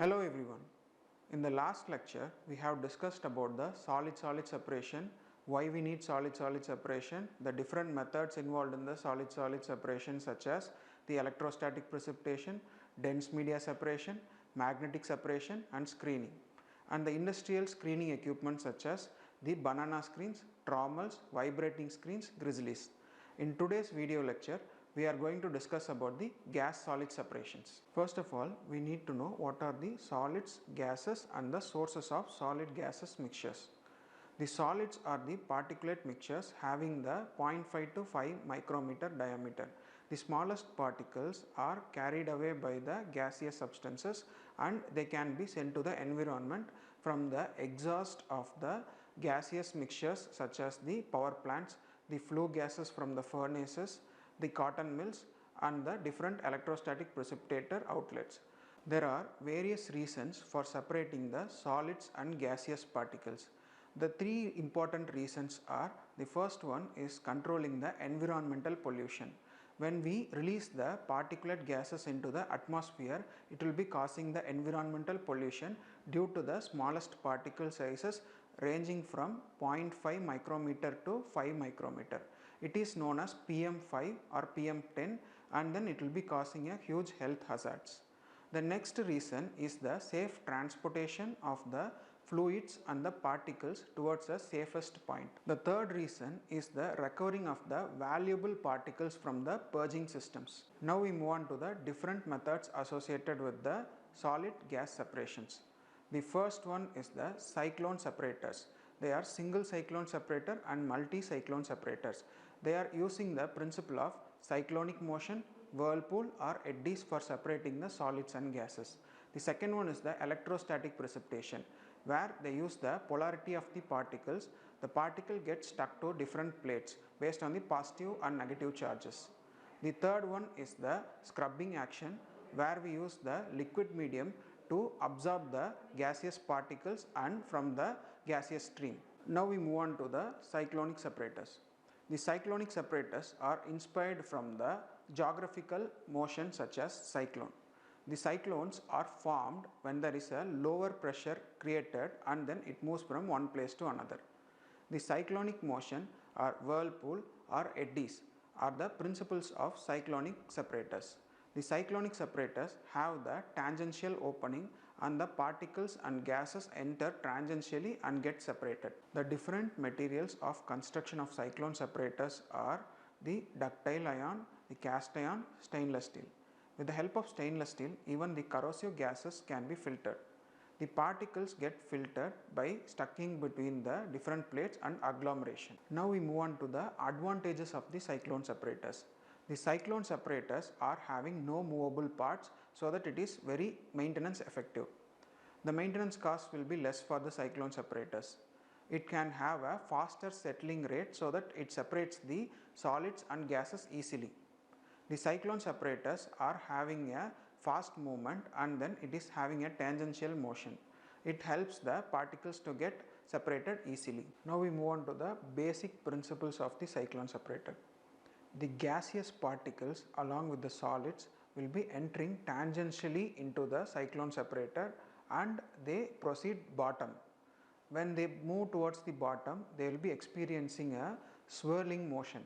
Hello everyone. In the last lecture, we have discussed about the solid-solid separation, why we need solid-solid separation, the different methods involved in the solid-solid separation such as the electrostatic precipitation, dense media separation, magnetic separation and screening, and the industrial screening equipment such as the banana screens, trommels, vibrating screens, grizzlies. In today's video lecture, we are going to discuss about the gas-solid separations. First of all, we need to know what are the solids, gases and the sources of solid gases mixtures. The solids are the particulate mixtures having the 0.5 to 5 micrometer diameter. The smallest particles are carried away by the gaseous substances and they can be sent to the environment from the exhaust of the gaseous mixtures such as the power plants, the flue gases from the furnaces, the cotton mills and the different electrostatic precipitator outlets. There are various reasons for separating the solids and gaseous particles. The three important reasons are: the first one is controlling the environmental pollution. When we release the particulate gases into the atmosphere, it will be causing the environmental pollution due to the smallest particle sizes ranging from 0.5 micrometer to 5 micrometer. It is known as PM5 or PM10 and then it will be causing a huge health hazards. The next reason is the safe transportation of the fluids and the particles towards the safest point. The third reason is the recovering of the valuable particles from the purging systems. Now we move on to the different methods associated with the solid gas separations. The first one is the cyclone separators. They are single cyclone separator and multi-cyclone separators. They are using the principle of cyclonic motion, whirlpool or eddies for separating the solids and gases. The second one is the electrostatic precipitation, where they use the polarity of the particles. The particle gets stuck to different plates based on the positive and negative charges. The third one is the scrubbing action, where we use the liquid medium to absorb the gaseous particles and from the gaseous stream. Now we move on to the cyclonic separators. The cyclonic separators are inspired from the geographical motion such as cyclone. The cyclones are formed when there is a lower pressure created and then it moves from one place to another. The cyclonic motion or whirlpool or eddies are the principles of cyclonic separators. The cyclonic separators have the tangential opening and the particles and gases enter tangentially and get separated. The different materials of construction of cyclone separators are the ductile iron, the cast iron, stainless steel. With the help of stainless steel, even the corrosive gases can be filtered. The particles get filtered by stucking between the different plates and agglomeration. Now we move on to the advantages of the cyclone separators. The cyclone separators are having no movable parts so that it is very maintenance effective. The maintenance cost will be less for the cyclone separators. It can have a faster settling rate so that it separates the solids and gases easily. The cyclone separators are having a fast movement and then it is having a tangential motion. It helps the particles to get separated easily. Now we move on to the basic principles of the cyclone separator. The gaseous particles along with the solids will be entering tangentially into the cyclone separator and they proceed bottom. When they move towards the bottom, they will be experiencing a swirling motion.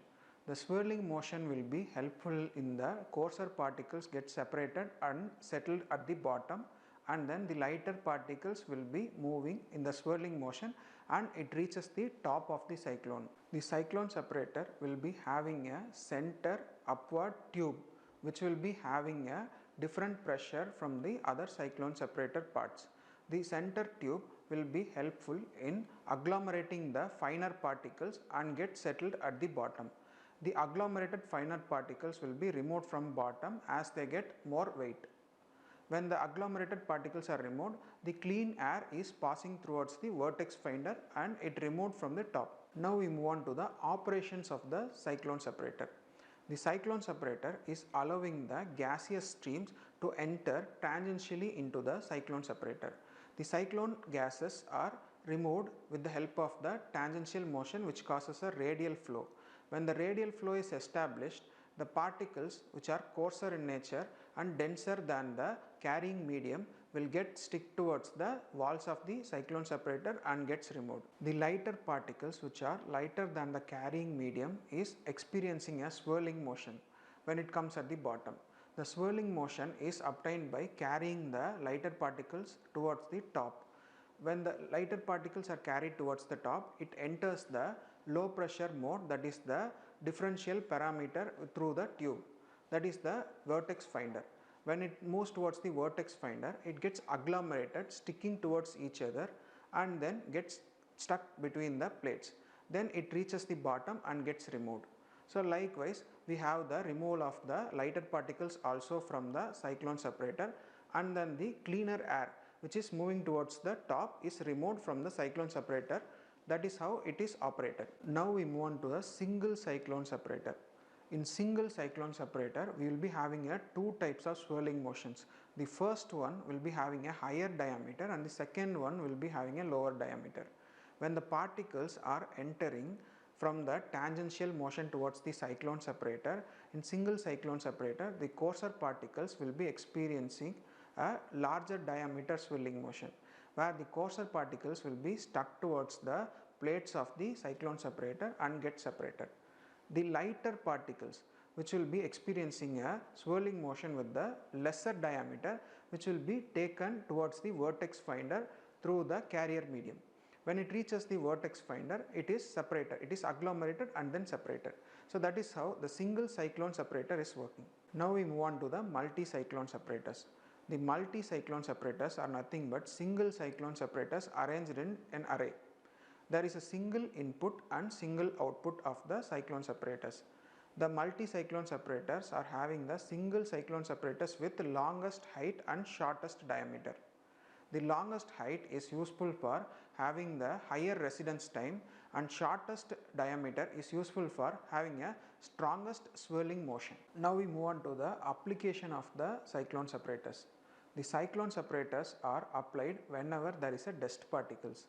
The swirling motion will be helpful in the coarser particles get separated and settled at the bottom, and then the lighter particles will be moving in the swirling motion and it reaches the top of the cyclone. The cyclone separator will be having a center upward tube which will be having a different pressure from the other cyclone separator parts. The center tube will be helpful in agglomerating the finer particles and get settled at the bottom. The agglomerated finer particles will be removed from bottom as they get more weight. When the agglomerated particles are removed, the clean air is passing towards the vertex finder and it removed from the top. Now we move on to the operations of the cyclone separator. The cyclone separator is allowing the gaseous streams to enter tangentially into the cyclone separator. The cyclone gases are removed with the help of the tangential motion which causes a radial flow. When the radial flow is established, the particles which are coarser in nature and denser than the carrying medium will get stick towards the walls of the cyclone separator and gets removed. The lighter particles, which are lighter than the carrying medium, is experiencing a swirling motion when it comes at the bottom. The swirling motion is obtained by carrying the lighter particles towards the top. When the lighter particles are carried towards the top, it enters the low pressure mode, that is the differential parameter through the tube, that is the vertex finder. When it moves towards the vertex finder, it gets agglomerated, sticking towards each other, and then gets stuck between the plates. Then it reaches the bottom and gets removed. So likewise, we have the removal of the lighter particles also from the cyclone separator, and then the cleaner air which is moving towards the top is removed from the cyclone separator. That is how it is operated. Now we move on to the single cyclone separator. In single cyclone separator, we will be having two types of swirling motions. The first one will be having a higher diameter and the second one will be having a lower diameter. When the particles are entering from the tangential motion towards the cyclone separator, in single cyclone separator, the coarser particles will be experiencing a larger diameter swirling motion, where the coarser particles will be stuck towards the plates of the cyclone separator and get separated. The lighter particles, which will be experiencing a swirling motion with the lesser diameter, which will be taken towards the vertex finder through the carrier medium. When it reaches the vertex finder, it is separated, it is agglomerated and then separated. So that is how the single cyclone separator is working. Now we move on to the multi-cyclone separators. The multi-cyclone separators are nothing but single cyclone separators arranged in an array. There is a single input and single output of the cyclone separators. The multi-cyclone separators are having the single cyclone separators with longest height and shortest diameter. The longest height is useful for having the higher residence time, and shortest diameter is useful for having a strongest swirling motion. Now we move on to the application of the cyclone separators. The cyclone separators are applied whenever there is a dust particles.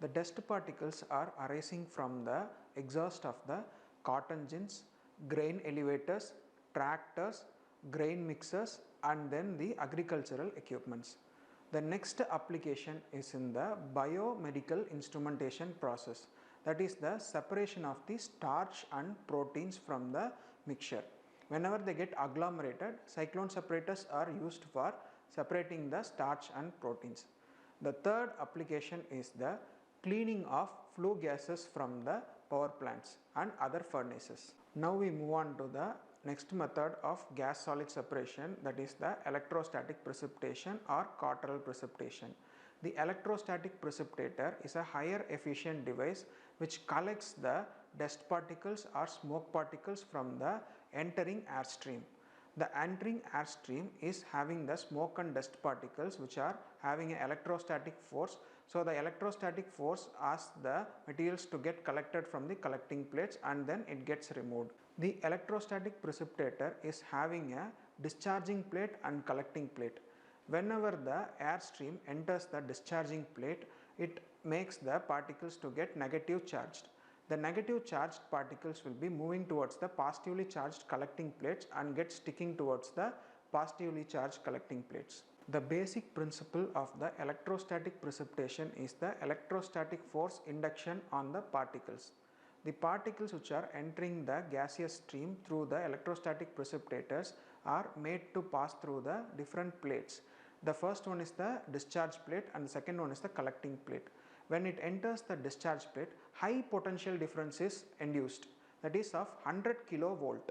The dust particles are arising from the exhaust of the cotton gins, grain elevators, tractors, grain mixers, and then the agricultural equipments. The next application is in the biomedical instrumentation process, that is the separation of the starch and proteins from the mixture. Whenever they get agglomerated, cyclone separators are used for separating the starch and proteins. The third application is the cleaning of flue gases from the power plants and other furnaces. Now we move on to the next method of gas solid separation, that is the electrostatic precipitation or quartal precipitation. The electrostatic precipitator is a higher efficient device which collects the dust particles or smoke particles from the entering airstream. The entering airstream is having the smoke and dust particles which are having an electrostatic force. So the electrostatic force asks the materials to get collected from the collecting plates and then it gets removed. The electrostatic precipitator is having a discharging plate and collecting plate. Whenever the airstream enters the discharging plate, it makes the particles to get negative charged. The negative charged particles will be moving towards the positively charged collecting plates and get sticking towards the positively charged collecting plates. The basic principle of the electrostatic precipitation is the electrostatic force induction on the particles. The particles which are entering the gaseous stream through the electrostatic precipitators are made to pass through the different plates. The first one is the discharge plate and the second one is the collecting plate. When it enters the discharge plate, high potential difference is induced, that is of 100 kilovolt.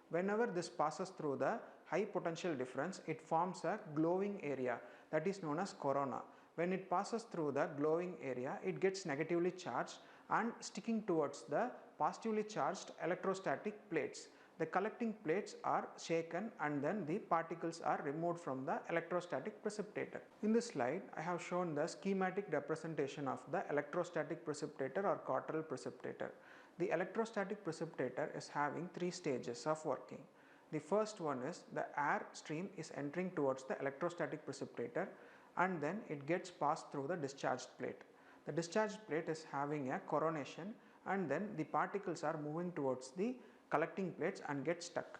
Whenever this passes through the high potential difference, it forms a glowing area, that is known as corona. When it passes through the glowing area, it gets negatively charged and sticking towards the positively charged electrostatic plates. The collecting plates are shaken and then the particles are removed from the electrostatic precipitator. In this slide, I have shown the schematic representation of the electrostatic precipitator or quartal precipitator. The electrostatic precipitator is having three stages of working. The first one is the air stream is entering towards the electrostatic precipitator and then it gets passed through the discharged plate. The discharged plate is having a coronation and then the particles are moving towards the collecting plates and get stuck.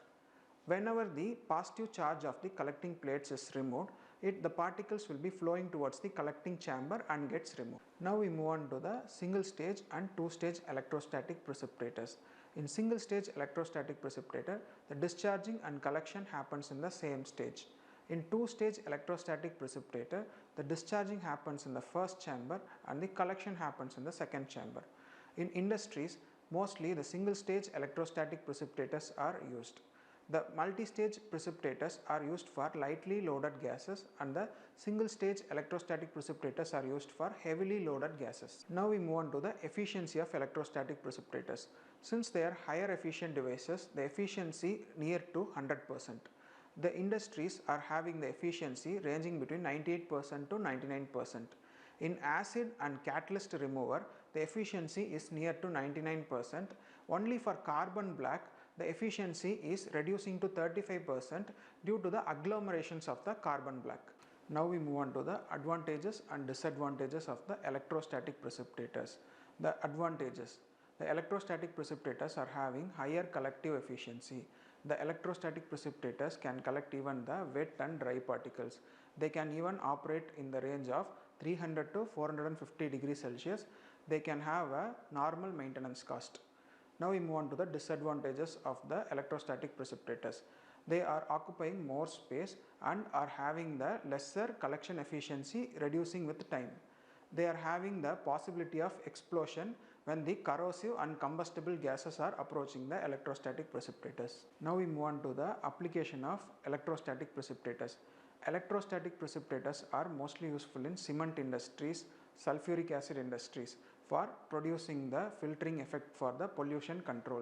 Whenever the positive charge of the collecting plates is removed, the particles will be flowing towards the collecting chamber and gets removed. Now we move on to the single stage and two stage electrostatic precipitators. In single stage electrostatic precipitator, the discharging and collection happens in the same stage. In two stage electrostatic precipitator, the discharging happens in the first chamber and the collection happens in the second chamber. In industries, mostly the single stage electrostatic precipitators are used. The multi-stage precipitators are used for lightly loaded gases and the single stage electrostatic precipitators are used for heavily loaded gases. Now we move on to the efficiency of electrostatic precipitators. Since they are higher efficient devices, the efficiency near to 100%. The industries are having the efficiency ranging between 98% to 99%. In acid and catalyst remover, the efficiency is near to 99%. Only for carbon black, the efficiency is reducing to 35% due to the agglomerations of the carbon black. Now we move on to the advantages and disadvantages of the electrostatic precipitators. The advantages: the electrostatic precipitators are having higher collective efficiency. The electrostatic precipitators can collect even the wet and dry particles. They can even operate in the range of 300 to 450 degrees Celsius. They can have a normal maintenance cost. Now we move on to the disadvantages of the electrostatic precipitators. They are occupying more space and are having the lesser collection efficiency, reducing with time. They are having the possibility of explosion when the corrosive and combustible gases are approaching the electrostatic precipitators. Now we move on to the application of electrostatic precipitators. Electrostatic precipitators are mostly useful in cement industries, sulfuric acid industries for producing the filtering effect for the pollution control.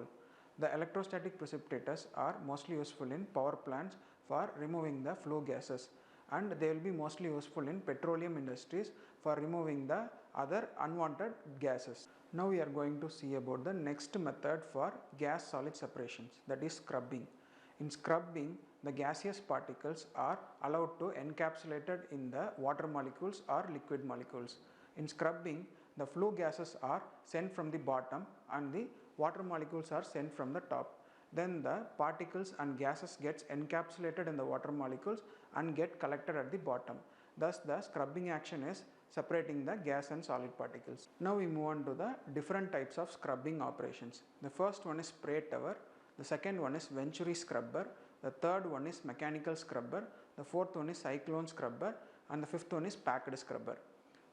The electrostatic precipitators are mostly useful in power plants for removing the flue gases, and they will be mostly useful in petroleum industries for removing the other unwanted gases. Now we are going to see about the next method for gas solid separations, that is scrubbing. In scrubbing, the gaseous particles are allowed to encapsulated in the water molecules or liquid molecules. In scrubbing, the flue gases are sent from the bottom and the water molecules are sent from the top. Then the particles and gases gets encapsulated in the water molecules and get collected at the bottom. Thus the scrubbing action is separating the gas and solid particles. Now we move on to the different types of scrubbing operations. The first one is spray tower, the second one is venturi scrubber, the third one is mechanical scrubber, the fourth one is cyclone scrubber, and the fifth one is packed scrubber.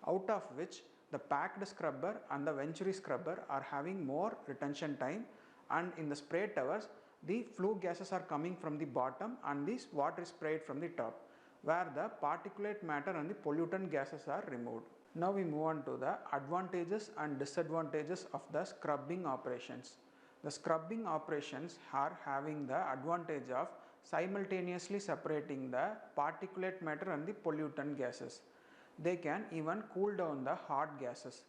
Out of which the packed scrubber and the venturi scrubber are having more retention time, and in the spray towers the flue gases are coming from the bottom and this water is sprayed from the top, where the particulate matter and the pollutant gases are removed. Now we move on to the advantages and disadvantages of the scrubbing operations. The scrubbing operations are having the advantage of simultaneously separating the particulate matter and the pollutant gases. They can even cool down the hot gases.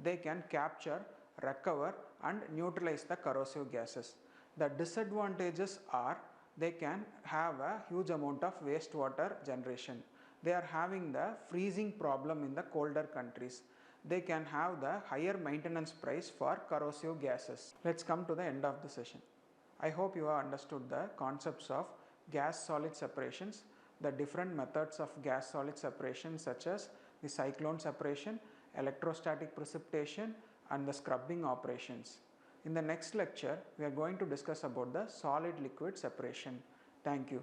They can capture, recover and neutralize the corrosive gases. The disadvantages are they can have a huge amount of wastewater generation. They are having the freezing problem in the colder countries. They can have the higher maintenance price for corrosive gases. Let's come to the end of the session. I hope you have understood the concepts of gas solid separations, the different methods of gas solid separation such as the cyclone separation, electrostatic precipitation and the scrubbing operations. In the next lecture, we are going to discuss about the solid liquid separation. Thank you.